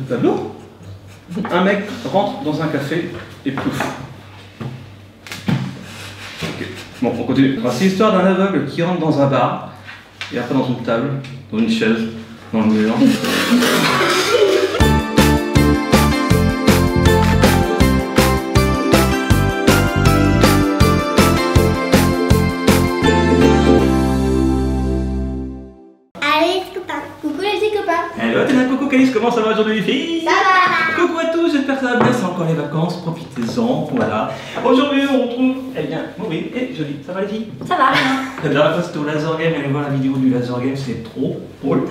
Tableau. Un mec rentre dans un café et pouf. Ok. Bon, on continue. C'est l'histoire d'un aveugle qui rentre dans un bar et après dans une table, dans une chaise, dans le mur. Hello Athéna, coucou Calice, comment ça va aujourd'hui les filles? Ça va! Coucou à tous, j'espère que ça va bien, c'est encore les vacances, profitez-en, voilà. Aujourd'hui on retrouve, eh bien, Maureen et Jolie, ça va les filles? Ça va! La dernière fois c'était au laser game, allez voir la vidéo du laser game, c'est trop drôle.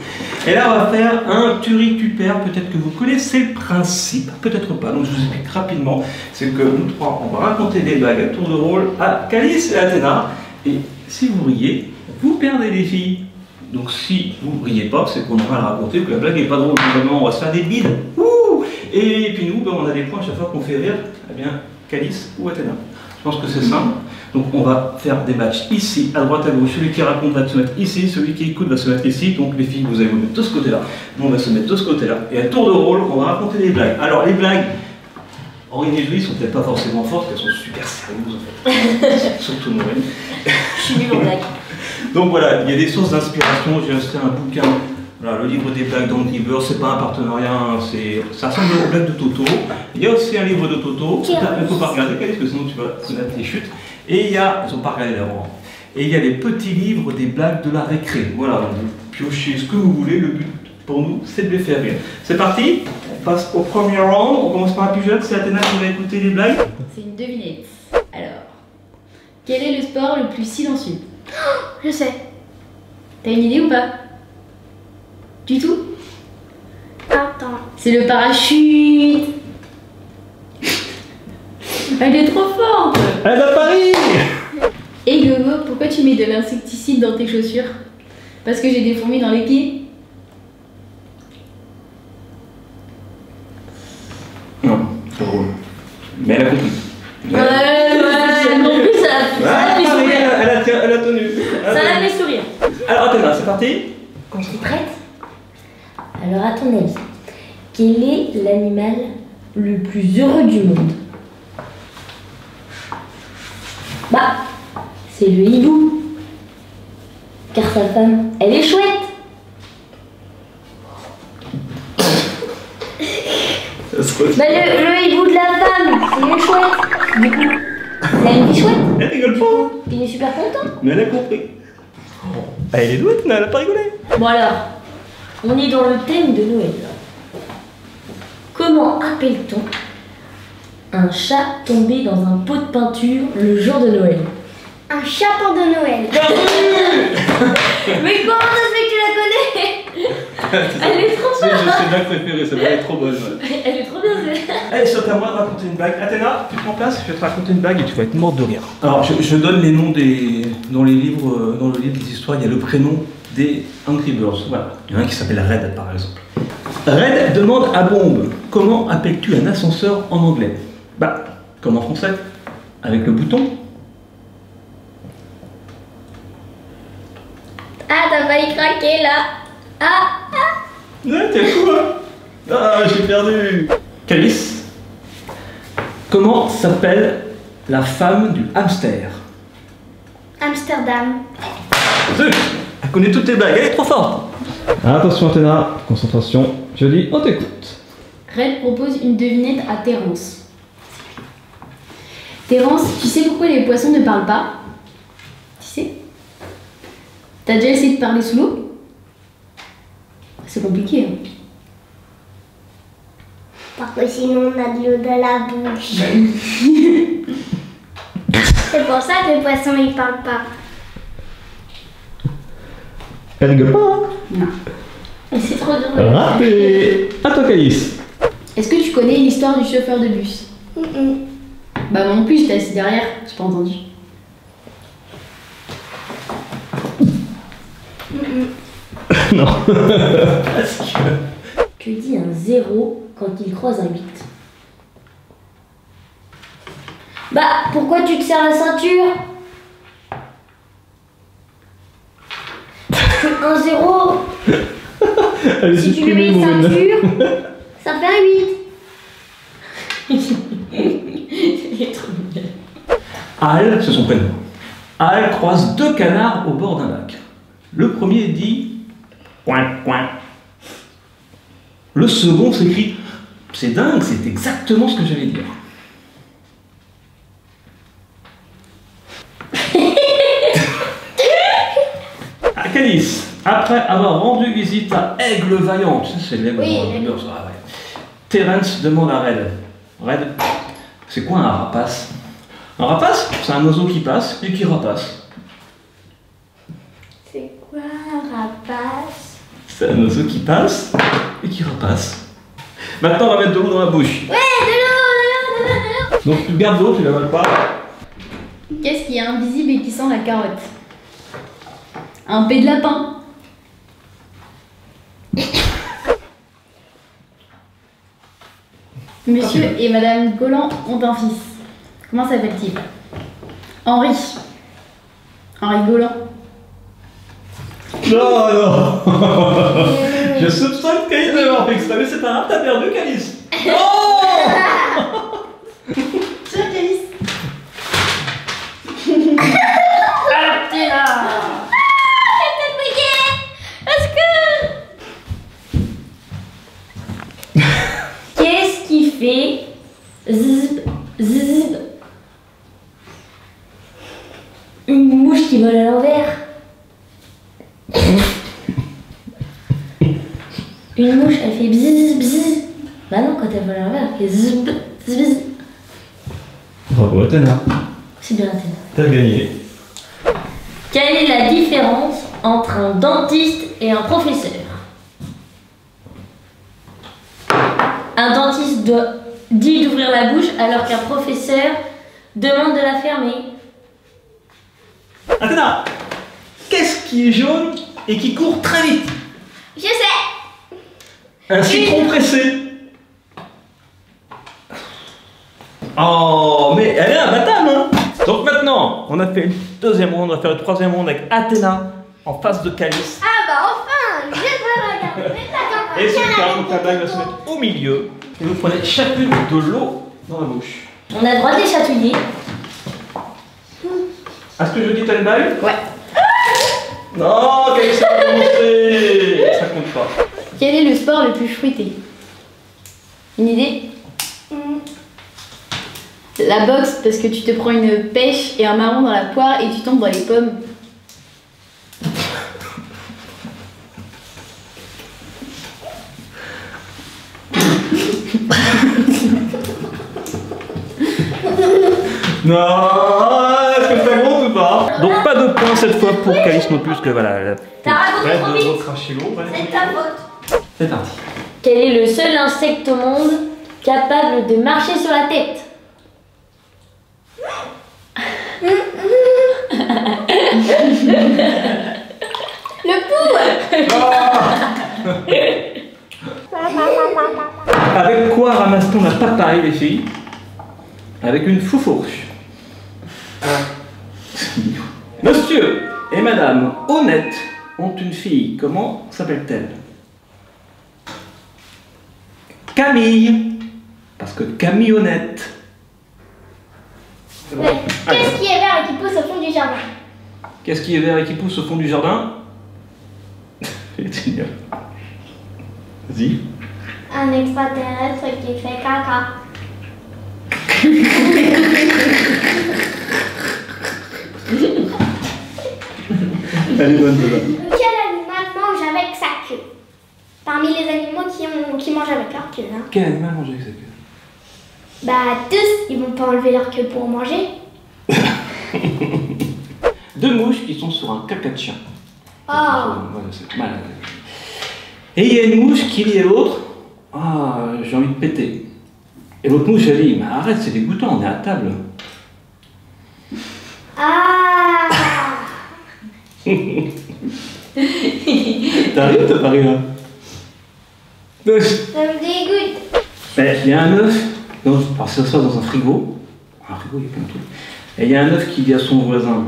Et là on va faire un turicupère, peut-être que vous connaissez le principe, peut-être pas, donc je vous explique rapidement. C'est que nous trois, on va raconter des blagues à tour de rôle à Calice et Athéna, et si vous riez, vous perdez les filles. Donc si vous ne riez pas, c'est qu'on aura à raconter que la blague n'est pas drôle, on va se faire des bides. Ouh, et puis nous, ben, on a des points à chaque fois qu'on fait rire, eh bien, Calice ou Athéna. Je pense que c'est simple. Donc on va faire des matchs ici, à droite à gauche. Celui qui raconte va se mettre ici, celui qui écoute va se mettre ici. Donc les filles, vous allez vous mettre de ce côté-là. Nous, on va se mettre de ce côté-là. Et à tour de rôle, on va raconter des blagues. Alors les blagues, Maureen et Julie sont peut-être pas forcément fortes, elles sont super sérieuses en fait. Surtout Maureen. Je suis nulle en blague. Donc voilà, il y a des sources d'inspiration. J'ai acheté un bouquin, voilà, le livre des blagues d'Angry Birds. C'est pas un partenariat, hein, ça ressemble aux blagues de Toto. Il y a aussi un livre de Toto. Il ne faut pas regarder, parce que sinon tu vas connaître les chutes. Et il y a, ils ont pas regardé d'avant. Et il y a les petits livres des blagues de la récré. Voilà, donc vous piochez ce que vous voulez. Le but pour nous, c'est de les faire rire. C'est parti. On passe au premier round. On commence par la plus jeune. C'est Athéna qui va écouter les blagues. C'est une devinette. Alors, quel est le sport le plus silencieux? Je sais. T'as une idée ou pas? Du tout? Attends. C'est le parachute. Elle est trop forte. Elle va Paris. Et Gogo, pourquoi tu mets de l'insecticide dans tes chaussures? Parce que j'ai des fourmis dans les pieds? Non, c'est drôle. Mais elle a compris. Ouais, non plus ça l'a fait sourire. Elle a tenu. Ça l'a fait sourire. Alors Athéna, c'est parti. Quand tu es prête? Alors, à ton avis, quel est l'animal le plus heureux du monde? Bah, c'est le hibou. Car sa femme, elle est chouette. Bah, le hibou de la femme, c'est une chouette. Du coup, il a une vie chouette. Elle rigole pas. Il est super content. Mais elle a compris. Elle est douée, elle a pas rigolé. Bon alors, on est dans le thème de Noël. Comment appelle-t-on un chat tombé dans un pot de peinture le jour de Noël? Un chapeau de Noël. Mais comment ça se fait que tu la connais? Elle est trop C'est bonne. une blague préférée, ça va être trop bonne. Elle est trop bien celle-là. Allez, c'est à moi de raconter une blague. Athéna, tu te prends place, je vais te raconter une blague et tu vas être morte de rire. Alors, je donne les noms des. Dans les livres, dans le livre des histoires, il y a le prénom des Angry Birds. Voilà. Il y en a un qui s'appelle Red, par exemple. Red demande à Bombe, comment appelles-tu un ascenseur en anglais? Bah, comme en français, avec le bouton. Ah, t'as failli craquer là. Ah, Ouais, t'es fou, hein? Ah, j'ai perdu. Calice, comment s'appelle la femme du hamster? Amsterdam. Zut, elle connaît toutes tes blagues, elle est trop forte. Attention Athéna, concentration, je dis on t'écoute. Red propose une devinette à Terence. Terence, tu sais pourquoi les poissons ne parlent pas? Tu sais? T'as déjà essayé de parler sous l'eau? C'est compliqué, hein? Parce que sinon on a de l'eau dans la bouche. C'est pour ça que les poissons ils parlent pas. Elle rigole pas, hein? Non. Et c'est trop dur. Raté. À toi Calice. Est-ce que tu connais l'histoire du chauffeur de bus? Bah moi non plus, j'étais assis derrière, j'ai pas entendu. Non. Que dit un 0 quand il croise un 8? Bah, pourquoi tu te serres la ceinture? Parce que un 0, Allez, Si tu lui mets supprimez une mon ceinture, ça fait un 8. C'est trop bien. Al, c'est son prénom. Al croise deux canards au bord d'un lac. Le premier dit coin, coin. Le second s'écrie c'est dingue, c'est exactement ce que j'allais dire. À Calice, après avoir rendu visite à Aigle Vaillant, tu sais, c'est l'aigle Oui, dans le l'aigle. beurre, ça, ouais. Terence demande à Red. Red, c'est quoi un rapace? Un rapace, c'est un oiseau qui passe et qui rapace. C'est quoi un rapace? C'est un oiseau qui passe et qui repasse. Maintenant, on va mettre de l'eau dans la bouche. Ouais, de l'eau. Donc, tu gardes l'eau, tu la vales pas. Qu'est-ce qui est invisible et qui sent la carotte? Un pet de lapin. Monsieur et Madame Golan ont un fils. Comment s'appelle-t-il? Henri. Henri Golan. Non, non. Je soupçonne Calice d'avoir fait exprès, mais c'est pas grave, t'as perdu, Calice. Non. Tiens, Calice. Qu'est-ce qui fait zzzp, zzzp? Une mouche qui vole à l'envers. Une mouche, elle fait bzzz, bzzz. Bah non, quand elle vole à l'envers, elle fait zzz, bzzz, bzzz. Bravo, Athéna. C'est bien, Athéna. T'as gagné. Quelle est la différence entre un dentiste et un professeur? Un dentiste dit d'ouvrir la bouche alors qu'un professeur demande de la fermer. Athéna, qu'est-ce qui est jaune et qui court très vite? Je sais. Un citron pressé. Oh, mais elle est imbattable, hein. Donc maintenant, on a fait une deuxième ronde, on va faire une troisième ronde avec Athéna en face de Calice. Ah bah enfin, je vais regarder. Et c'est le cas, donc la bague va se mettre au milieu. Et vous prenez chacune de l'eau dans la bouche. On a le droit de les chatouiller. Est-ce que je dis t'as une bague? Ouais. Non, Calice a commencé. Ça compte pas. Quel est le sport le plus fruité? Une idée? La boxe, parce que tu te prends une pêche et un marron dans la poire et tu tombes dans les pommes. Non, est-ce que ça compte ou pas? Donc pas de points cette fois pour Calice non plus, parce que voilà, elle a T'as raconté trop vite. recracher l'eau. C'est ta faute. C'est parti. Quel est le seul insecte au monde capable de marcher sur la tête? Le pou. Avec quoi ramasse-t-on la papaye, les filles? Avec une foufourche. Monsieur et Madame Honnête ont une fille. Comment s'appelle-t-elle? Camille. Parce que Camille Honnête. C'est bon. Ouais. Qu'est-ce qui est vert et qui pousse au fond du jardin? Qu'est-ce qui est vert et qui pousse au fond du jardin? C'est génial. Vas-y. Un extraterrestre qui fait caca. Elle est bonne, celle-là. Quel animal mange avec sa queue? Parmi les animaux qui mangent avec leur queue. Hein. Quel animal mange avec sa queue? Bah tous, ils vont pas enlever leur queue pour manger. Deux mouches qui sont sur un caca de chien. Oh. Voilà, c'est mal. Et il y a une mouche qui dit à l'autre, ah, j'ai envie de péter. Et l'autre mouche, elle dit, mais arrête, c'est dégoûtant, on est à table. Ah. T'arrives, t'as pas ri là? Ça me dégoûte. Il y a un œuf, alors ça se passe dans un frigo. Un frigo, il y a plein de trucs. Et il y a un œuf qui dit à son voisin,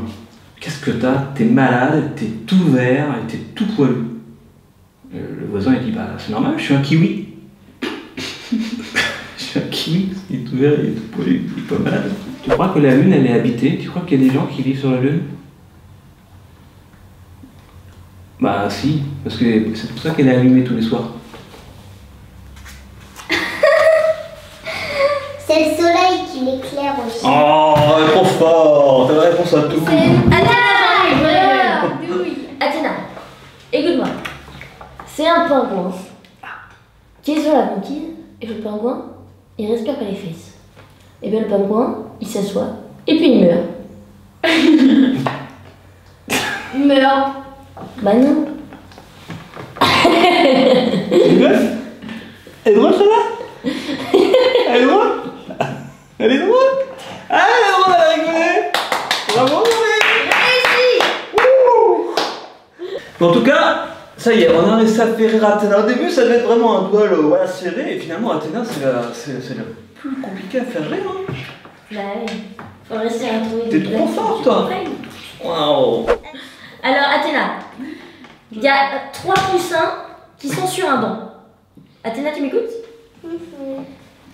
qu'est-ce que t'as? T'es malade, t'es tout vert et t'es tout poilu. Le voisin il dit bah c'est normal, je suis un kiwi. Je suis un kiwi, il est tout vert, il est tout poilu, il est pas malade. Tu crois que la Lune elle est habitée? Tu crois qu'il y a des gens qui vivent sur la Lune? Bah si, parce que c'est pour ça qu'elle est allumée tous les soirs. C'est le soleil qui l'éclaire aussi. Oh, elle est trop fort, t'as la réponse à tout. Athéna, écoute-moi. C'est un pingouin qui est sur la banquise et le pingouin, il respire par les fesses. Et bien le pingouin, il s'assoit et puis il meurt. Il meurt. Bah non. Elle est drôle celle-là? Elle est drôle? Elle est drôle? Ah, elle est drôle, elle a rigolé! Bravo, en tout cas, ça y est, on a réussi à faire rire Athéna. Au début, ça devait être vraiment un duel voilà, serré, et finalement, Athéna, c'est la plus compliquée à faire rire. Hein. Bah oui. Faut rester à trouver T'es des trop blagues fort, qui toi. comprennent. Waouh! Alors Athéna, il y a 3 poussins qui sont sur un banc. Athéna, tu m'écoutes?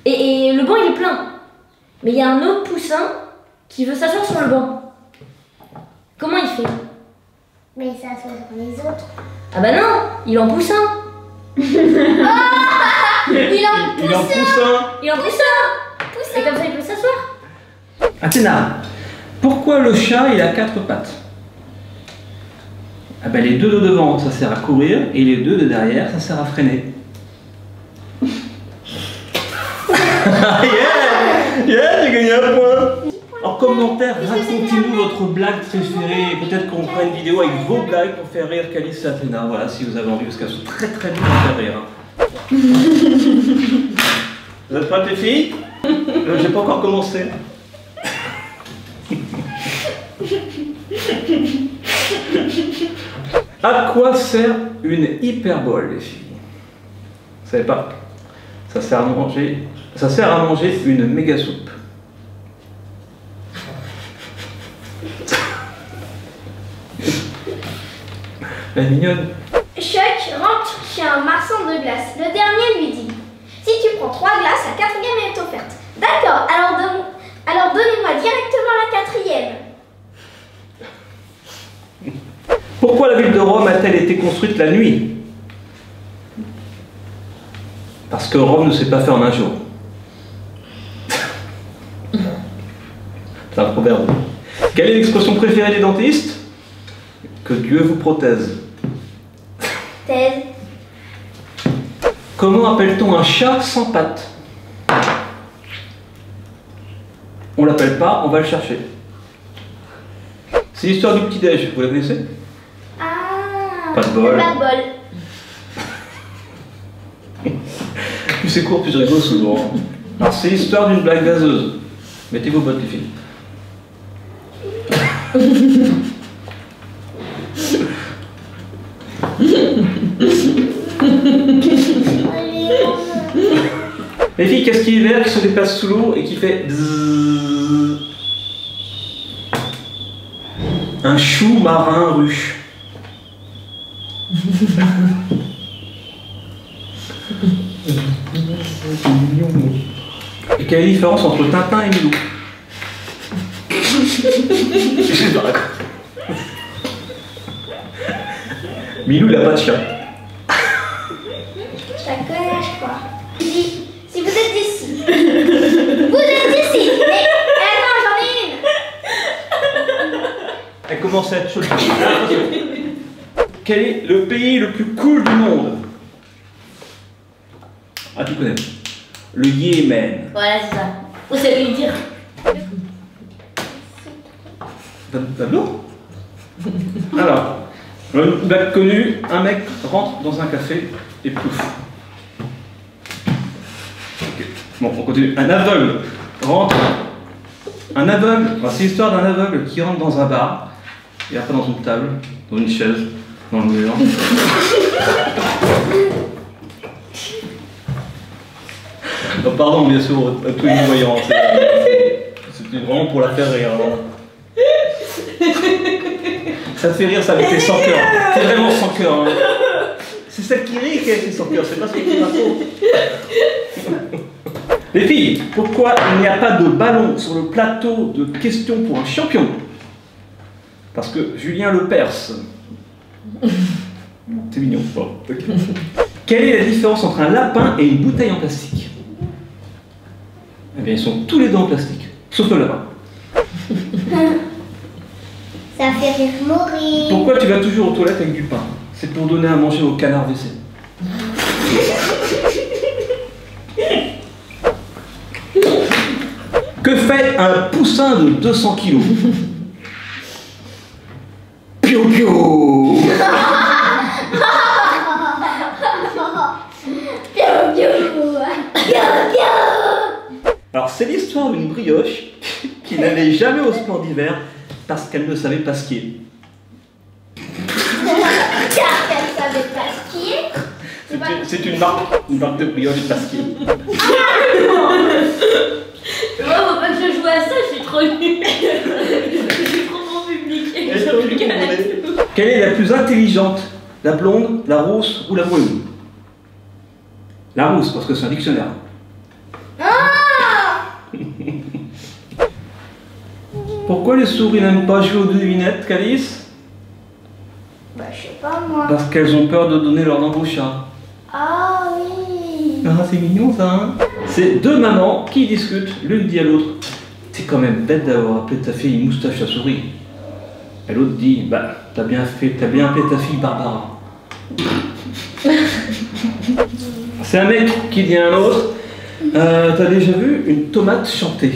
Et le banc il est plein. Mais il y a un autre poussin qui veut s'asseoir sur le banc. Comment il fait? Mais ça soit sur les autres. Ah bah non, il est en poussin. Il en Il est en poussin! Il est en poussin. Et comme ça il peut s'asseoir. Athéna, pourquoi le chat il a 4 pattes? Ah ben les deux de devant ça sert à courir et les deux de derrière ça sert à freiner. Yeah, j'ai gagné un point. En commentaire, racontez-nous votre blague préférée. Peut-être qu'on fera une vidéo avec vos blagues pour faire rire Calice et Athéna. Voilà, si vous avez envie, parce qu'elles sont très très dures à faire rire. Hein. Vous êtes prêtes les filles? J'ai pas encore commencé. À quoi sert une hyperbole, les filles? Vous savez pas? Ça sert à manger une méga soupe. Elle est mignonne. Chuck rentre chez un marchand de glace. Le dernier lui dit: si tu prends 3 glaces, la 4e est offerte. D'accord, alors donnez-moi directement la 4e. Pourquoi la ville de Rome a-t-elle été construite la nuit? Parce que Rome ne s'est pas fait en un jour. C'est un proverbe. Quelle est l'expression préférée des dentistes? Que Dieu vous prothèse. Thèse. Comment appelle-t-on un chat sans pattes? On l'appelle pas, on va le chercher. C'est l'histoire du petit-déj, vous la connaissez? Ah. Pas de bol. Pas de bol. Plus c'est court, plus je rigole souvent. Alors c'est l'histoire d'une blague gazeuse. Mettez vos bottes les filles. Les filles, qu'est-ce qui est vert, qui se déplace sous l'eau et qui fait dzzzz? Un chou marin ruche. Et quelle est la différence entre Tintin et Milou? Je sais pas. Milou il a pas de chien. Je la connais, je crois. Si vous êtes d'ici. Vous êtes d'ici. Mais attends, j'en ai une. Elle commence à être chaude. Quel est le pays le plus cool du monde? Ah, tu connais. Le Yémen. Voilà, c'est ça. Vous savez le dire. T'as de l'eau? Alors, une blague connue, un mec rentre dans un café et pouf. Ok. Bon, on continue. Un aveugle rentre. Un aveugle, enfin, c'est l'histoire d'un aveugle qui rentre dans un bar, et après dans une table, dans une chaise, dans le mur. Oh, pardon, bien sûr, à tous les voyants. C'était vraiment pour la faire rire. Hein. Ça te fait rire, ça avec tes sans cœur. C'est vraiment sans cœur. Hein. C'est celle qui rit qui a été son cœur, c'est pas ce qui m'info. Les filles, pourquoi il n'y a pas de ballon sur le plateau de questions pour un champion? Parce que Julien le perce. C'est mignon. Bon, okay. Quelle est la différence entre un lapin et une bouteille en plastique? Eh bien, ils sont tous les deux en plastique, sauf le lapin. Ça fait rire Maurice. Pourquoi tu vas toujours aux toilettes avec du pain? C'est pour donner à manger au canard WC. Que fait un poussin de 200 kilos? Pio pio. Alors c'est l'histoire d'une brioche qui n'allait jamais au sport d'hiver parce qu'elle ne savait pas skier. Car elle savait pas skier. C'est une marque de brioche pas skier. Moi, faut pas que je joue à ça, je suis trop nulle. Je suis trop bon public. Et je peux plus qu'à la tout. Quelle est la plus intelligente? La blonde, la rousse ou la brune? La rousse, parce que c'est un dictionnaire. Pourquoi les souris n'aiment pas jouer aux devinettes, Calice? Bah, je sais pas moi. Parce qu'elles ont peur de donner leur langue au chat. Ah oui. Ah, c'est mignon ça, hein? C'est deux mamans qui discutent, l'une dit à l'autre: t'es quand même bête d'avoir appelé ta fille moustache à souris. Et l'autre dit: bah, t'as bien appelé ta fille Barbara. C'est un mec qui dit à un autre: t'as déjà vu une tomate chanter?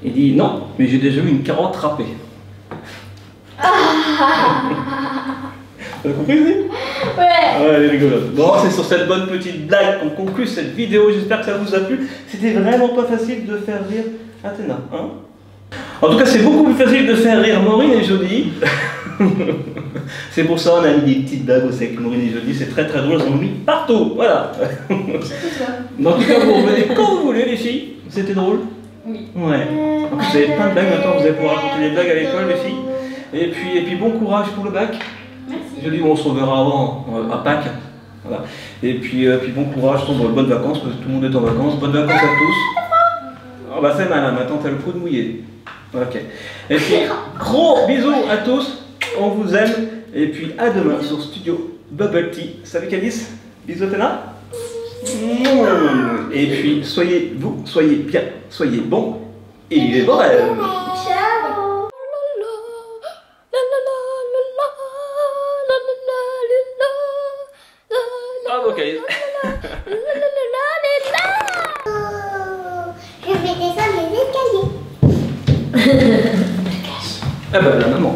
Il dit: non, mais j'ai déjà vu une carotte râpée. T'as compris, Zé? Ouais. Ouais, elle est rigolote. Bon, c'est sur cette bonne petite blague qu'on conclut cette vidéo. J'espère que ça vous a plu. C'était vraiment pas facile de faire rire Athéna, hein? En tout cas, c'est beaucoup plus facile de faire rire Maureen et Jodie. C'est pour ça qu'on a mis des petites blagues aussi avec Maureen et Jodie. C'est très très drôle, elles ont mis partout. Voilà. En tout cas, vous revenez quand vous voulez, les filles. C'était drôle? Oui. Ouais. En plus, vous avez plein de blagues maintenant, vous allez pouvoir raconter des blagues à l'école, les filles. Et puis bon courage pour le bac. Merci. Je dis, on se reverra avant, à Pâques. Voilà. Et puis bon courage, bonnes vacances, parce que tout le monde est en vacances. Bonnes vacances à tous. Oh bah c'est malin, maintenant t'as le coude mouillé. Ok. Et puis, gros bisous à tous, on vous aime. Et puis à demain sur Studio Bubble Tea. Salut Calice, bisous Athéna. Et puis soyez bien, soyez bons et vivez vos rêves. Ciao. Bravo Calice. Je vais descendre les escaliers. Ah bah la maman.